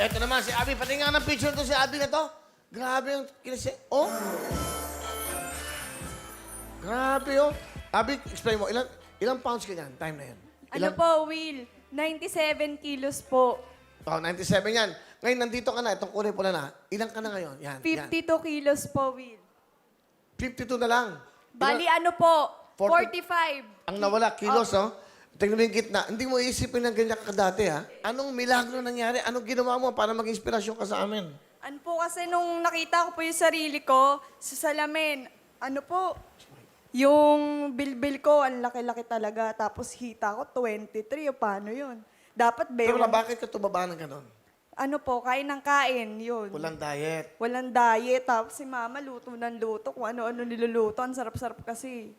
Eto naman si Abby. Pati nga ng picture to si Abby na to. Grabe yung kinisi. Oh. Grabe oh. Abby, explain mo. Ilang pounds ka yan? Time na yan. Ano po, Will? 97 kilos po. Oh, 97 yan. Ngayon, nandito ka na. Itong kulay pula na. Ilang ka na ngayon? Yan. 52 kilos po, Will. 52 na lang. Bali, ano po? 40 45. Ang nawala, kilos, oh. Tingnan mo yung gitna. Hindi mo iisipin na ganyan ka dati, ha? Anong milagro nangyari? Anong ginawa mo para maging inspirasyon ka sa amin? Ano po kasi nung nakita ko po yung sarili ko sa salamin, ano po, yung bilbil ko, ang laki-laki talaga. Tapos hita ko, 23. O paano yun? Dapat Pero bewang. bakit ka tumaba ng ganon? Ano po, kain ng kain, yun. Walang diet. Walang diet. Tapos si mama, luto ng luto. Kung ano-ano niluluto. Ang sarap-sarap kasi.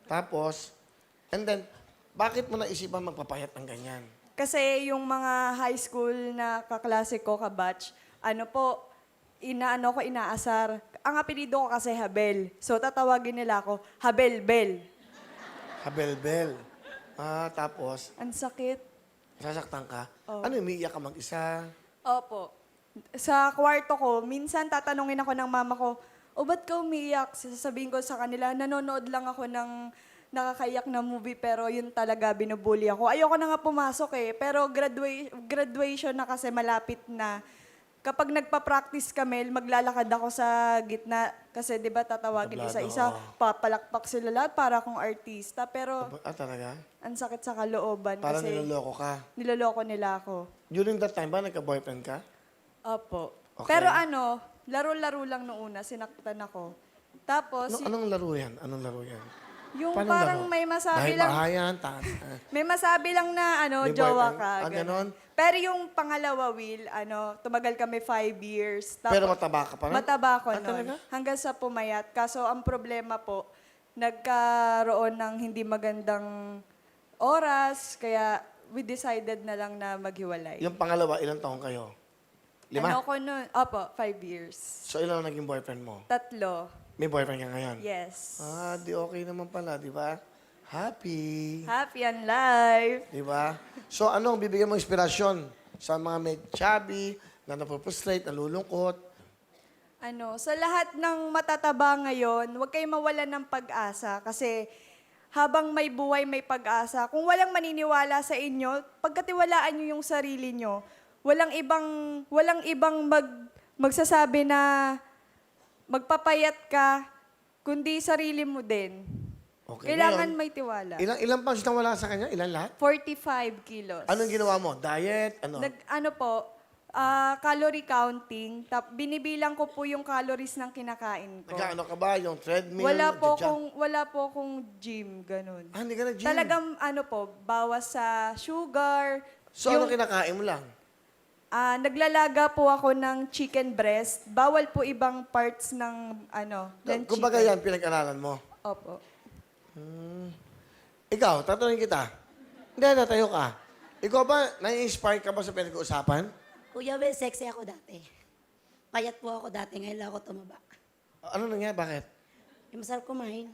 Tapos, and then, bakit mo naisipan magpapayat ng ganyan? Kasi yung mga high school na kaklase ko, kabatch, ano po, inaasar. Ang apelido ko kasi Habel. So, tatawagin nila ako, Habel-Bel. Habel-bel. Tapos, Ang sakit. sasaktan ka? Oh. Ano, umiiyak ka mag-isa? Opo. Sa kwarto ko, minsan tatanungin ako ng mama ko, o ba't ka umiiyak? Sasabihin ko sa kanila, nanonood lang ako ng nakakaiyak na movie, pero yun talaga, binubully ako. Ayoko na nga pumasok eh, pero graduation na kasi malapit na. Kapag nagpa-practice kami, maglalakad ako sa gitna. Kasi di ba tatawagin Tablado, isa-isa, oo. papalakpak sila lahat para akong artista. Pero Talaga? ang sakit sa kalooban Parang kasi niloloko ka. niloloko nila ako. During that time ba, nagka-boyfriend ka? Opo. Okay. Pero ano, laro-laro lang noong una, sinaktan ako. Tapos, Anong laro yan? Anong laro yan? yung Paano parang laro? may masabi Dahil lang, bahayan, may masabi lang na ano, May jowa boyfriend? ka. Ah, ganon? Pero yung pangalawa, Will, ano, tumagal kami 5 years. Pero mataba ka pa rin? Mataba ko Ah, nun. talaga? Hanggang sa pumayat. Kaso ang problema po, nagkaroon ng hindi magandang oras, kaya we decided na lang na maghiwalay. Yung pangalawa, ilang taong kayo? 5? Ano ko nun? Opo, 5 years. So, ilang naging boyfriend mo? 3. May boyfriend ka ngayon? Yes. Di okay naman pala, di ba? Happy. Happy and life. Di ba? So, anong bibigyan mo inspirasyon sa mga may chubby, na napoprostrate, nalulungkot? Ano, sa lahat ng matataba ngayon, huwag kayong mawalan ng pag-asa kasi habang may buhay, may pag-asa. Kung walang maniniwala sa inyo, pagkatiwalaan nyo yung sarili nyo, walang ibang magsasabi na magpapayat ka, kundi sarili mo din. Okay, Kailangan ngayon, may tiwala. Ilang pounds na wala sa kanya? Ilan lahat? 45 kilos. Anong ginawa mo? Diet? Ano? Ano po, calorie counting. Binibilang ko po yung calories ng kinakain ko. Nagkaano ka ba? Yung treadmill? Wala po akong gym, ganun. Hindi ka nag-gym? Talagang ano po, bawas sa sugar. So, ano kinakain mo lang? Naglalaga po ako ng chicken breast. Bawal po ibang parts ng ng Kumbaga chicken. yan, pinag-aralan mo. Opo. Ikaw, tatanungin kita. Hindi, natayo ka. Ikaw ba, nai-inspire ka ba sa pinag-uusapan? Kuya Will, sexy ako dati. Payat po ako dati, ngayon lang ako tumaba. Ano nangyari? Bakit? Yung masarap kumain,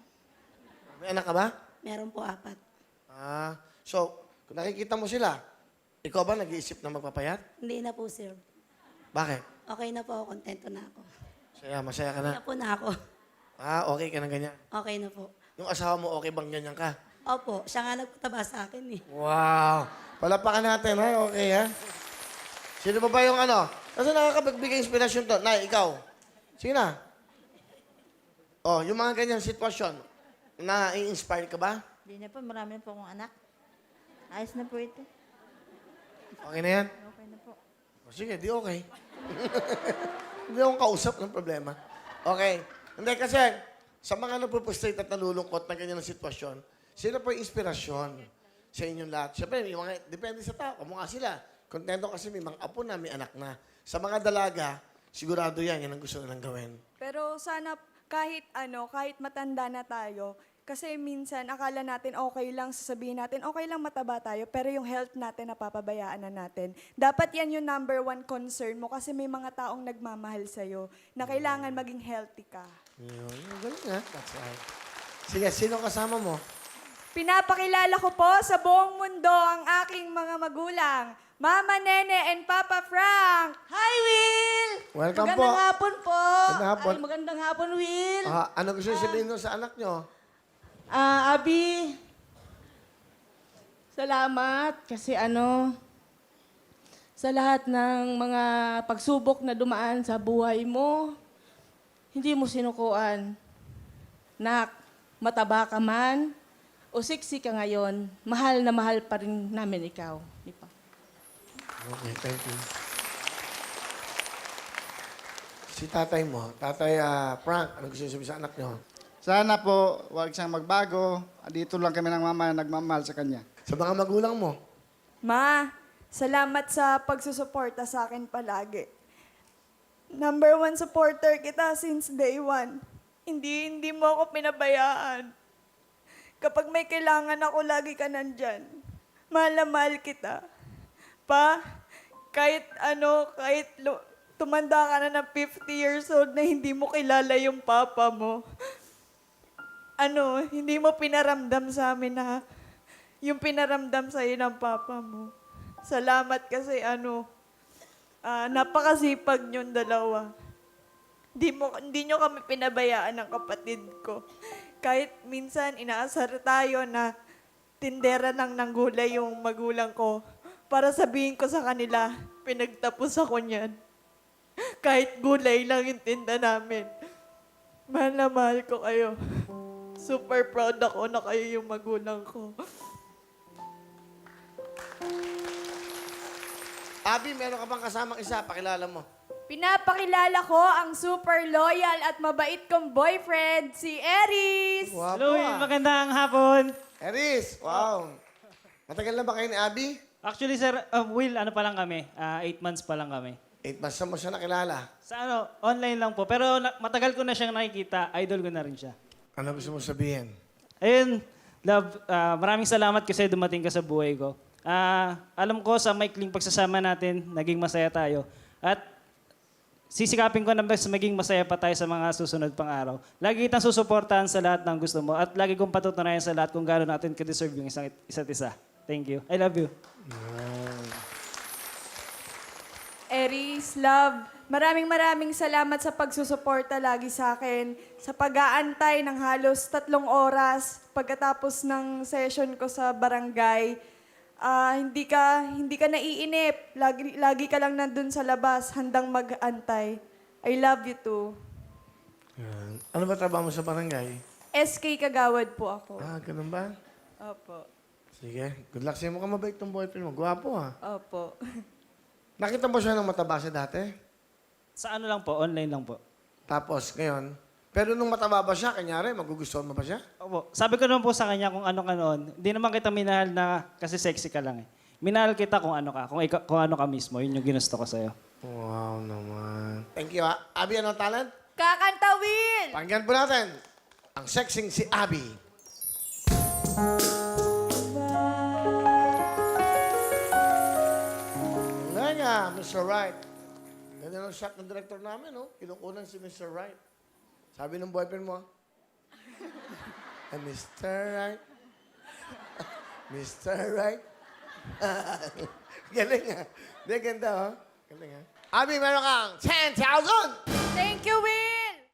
May anak ka ba? meron po 4. So, kung nakikita mo sila, ikaw ba nag-iisip na magpapayat? Hindi na po, sir. Bakit? Okay na po ako, kontento na ako. Masaya ka na. Kaya po na ako. Okay ka na ganyan. Okay na po. Yung asawa mo, okay bang ganyan ka? Opo, siya nga nagpataba sa akin eh. Wow! Palapakan natin, ha? Okay, ha? Sino pa ba yung ano? Kasi nakakapagbigay inspirasyon to. Nay, ikaw. Sige na. Yung mga ganyang sitwasyon, na-inspire ka ba? Hindi na po, marami na po akong anak. Ayos na po ito. Okay na yan? Okay na po. Sige, di okay. Hindi akong kausap ng problema. Okay. Hindi kasi, sa mga nagpo-frustrate at nalulungkot na ganyan na sitwasyon, sino po yung inspirasyon sa inyong lahat? Siyempre, may mga, depende sa tao. Kamukha sila. Kontento kasi may mga apo na, may anak na. Sa mga dalaga, sigurado yan ang gusto nilang gawin. Pero sana kahit matanda na tayo, kasi minsan akala natin okay lang, sasabihin natin okay lang mataba tayo, pero yung health natin napapabayaan na natin. Dapat yan yung number 1 concern mo kasi may mga taong nagmamahal sa'yo na kailangan maging healthy ka. Yun, galing nga. That's right. Sige, sino kasama mo? Pinapakilala ko po sa buong mundo ang aking mga magulang. Mama Nene and Papa Frank. Hi, Will! Welcome Magandang po. hapon po. Magandang hapon. Ay, magandang hapon, Will. Ano gusto niyo sabihin nun sa anak nyo? Abi, salamat kasi sa lahat ng mga pagsubok na dumaan sa buhay mo, hindi mo sinukuan. Nak, mataba ka man o sexy ka ngayon, mahal na mahal pa rin namin ikaw. Di ba? Okay, thank you. Si tatay mo, Tatay Frank, ano gusto niyo sabihin sa anak nyo? Sana po, huwag siyang magbago. Dito lang kami ng mama na nagmamahal sa kanya. Sa mga magulang mo, Ma, salamat sa pagsusuporta sa akin palagi. Number 1 supporter kita since day 1. Hindi mo ako pinabayaan. Kapag may kailangan ako, lagi ka nandyan. Mahal na mahal kita. Pa, kahit tumanda ka na ng 50 years old na hindi mo kilala yung papa mo, hindi mo pinaramdam sa amin na yung pinaramdam sa'yo ng papa mo. Salamat kasi napakasipag niyong dalawa. Hindi nyo kami pinabayaan ng kapatid ko. Kahit minsan inaasar tayo na tindera ng gulay yung magulang ko para sabihin ko sa kanila, pinagtapos ako niyan. Kahit gulay lang yung tinda namin. Mahal na mahal ko kayo. Super proud ako na kayo yung magulang ko. Abi, meron ka bang kasamang isa? Pakilala mo. Pinapakilala ko ang super loyal at mabait kong boyfriend, si Eris. Wapo Hello, magandang hapon. Eris, wow. Matagal na ba kayo ni Abi? Actually, sir, Will, ano pa lang kami? 8 months pa lang kami. 8 months na mo siya nakilala. Sa online lang po. Pero matagal ko na siyang nakikita. Idol ko na rin siya. Ano gusto mo sabihin? Ayun, love, maraming salamat kasi dumating ka sa buhay ko. Alam ko sa maikling pagsasama natin, naging masaya tayo. At sisikapin ko na mas maging masaya pa tayo sa mga susunod pang araw. Lagi kitang susuportahan sa lahat ng gusto mo at lagi kong patutunayan sa lahat kung gaano natin ka-deserve yung isa't isa. Thank you. I love you. Eris, love, maraming salamat sa pagsusuporta lagi sa akin. Sa pag-aantay ng halos 3 oras pagkatapos ng session ko sa barangay. Hindi ka naiinip. Lagi ka lang nandun sa labas, handang mag-antay. I love you too. Ano ba trabaho mo sa barangay? SK Kagawad po ako. Ganun ba? Opo. Sige, good luck sa'yo. Mukhang mabait tong boyfriend mo. Gwapo Opo. Nakita mo siya ng mataba siya dati? Sa ano lang po, online lang po. Tapos, ngayon, pero nung mataba ba siya, kanyari, magugustuhan mo ba siya? Opo. Sabi ko naman po sa kanya kung ano ka noon, hindi naman kita minahal na kasi sexy ka lang eh. Minahal kita kung ano ka, kung ano ka mismo. Yun yung ginusto ko sa'yo. Wow naman. Thank you, Abby, anong talent? Kakanta, Will! Pakinggan po natin ang sexing si Abby. Nga, Mr. Right. Ganda ng shot ng director namin, no? Kinukunan si Mr. Right. Sabi ng boyfriend mo, Mr. Right. Mr. Right. Galing nga. Hindi, ganda, oh. Galing, ha? Abby, meron kang 10,000! Thank you, Will!